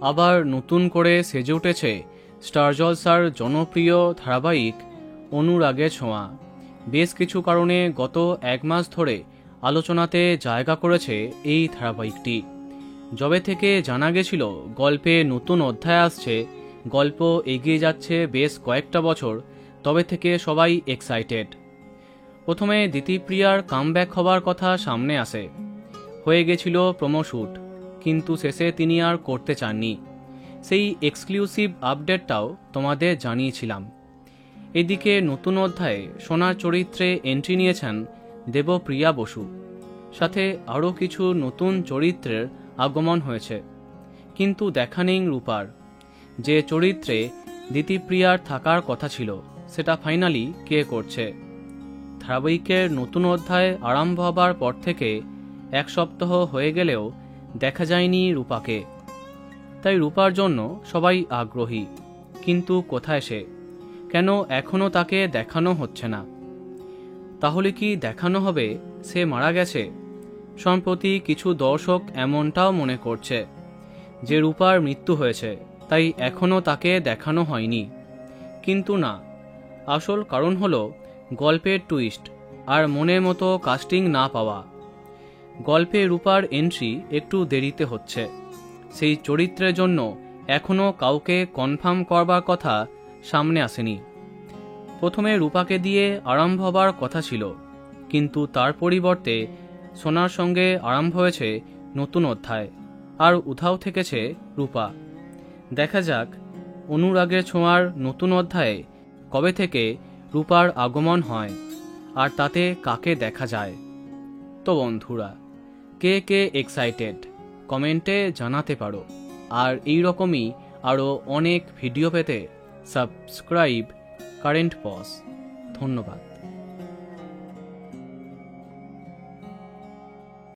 আবার নতুন করে সেজে উঠেছে স্টার জলসার জনপ্রিয় ধারাবাহিক অনুরাগের ছোঁয়া। বেশ কিছু কারণে গত 1 মাস ধরে আলোচনাতে জায়গা করেছে এই ধারাবাহিকটি। যবে থেকে জানা গেছিল গল্পে নতুন অধ্যায় আসছে, গল্প এগিয়ে যাচ্ছে বেশ কয়েকটা বছর, তবে থেকে সবাই এক্সাইটেড। প্রথমে দিতিপ্রিয়ার কামব্যাক হবার কথা সামনে আসে, হয়ে গেছিল প্রোমো শ্যুট, কিন্তু শেষে তিনি আর করতে চাননি। সেই এক্সক্লুসিভ আপডেটটাও তোমাদের জানিয়েছিলাম। এদিকে নতুন অধ্যায়ে সোনার চরিত্রে এন্ট্রি নিয়েছেন দেবপ্রিয়া বসু, সাথে আরও কিছু নতুন চরিত্রের আগমন হয়েছে। কিন্তু দেখা নেই রূপার। যে চরিত্রে দিতিপ্রিয়ার থাকার কথা ছিল সেটা ফাইনালি কে করছে? ধারাবাহিকের নতুন অধ্যায় আরম্ভ হবার পর থেকে 1 সপ্তাহ হয়ে গেলেও দেখা যায়নি রূপাকে। তাই রূপার জন্য সবাই আগ্রহী, কিন্তু কোথায় সে? কেন এখনও তাকে দেখানো হচ্ছে না? তাহলে কি দেখানো হবে সে মারা গেছে? সম্প্রতি কিছু দর্শক এমনটাও মনে করছে যে রূপার মৃত্যু হয়েছে, তাই এখনও তাকে দেখানো হয়নি। কিন্তু না, আসল কারণ হলো গল্পের টুইস্ট আর মনের মতো কাস্টিং না পাওয়া। গল্পে রূপার এন্ট্রি একটু দেরিতে হচ্ছে। সেই চরিত্রের জন্য এখনও কাউকে কনফার্ম করবার কথা সামনে আসেনি। প্রথমে রূপাকে দিয়ে আরম্ভ হবার কথা ছিল, কিন্তু তার পরিবর্তে সোনার সঙ্গে আরম্ভ হয়েছে নতুন অধ্যায়, আর উধাও থেকেছে রূপা। দেখা যাক অনুরাগের ছোঁয়ার নতুন অধ্যায়ে কবে থেকে রূপার আগমন হয়, আর তাতে কাকে দেখা যায়। তো বন্ধুরা, কে কে এক্সাইটেড কমেন্টে জানাতে পারো। আর এই রকমই আরও অনেক ভিডিও পেতে সাবস্ক্রাইব কারেন্ট পজ। ধন্যবাদ।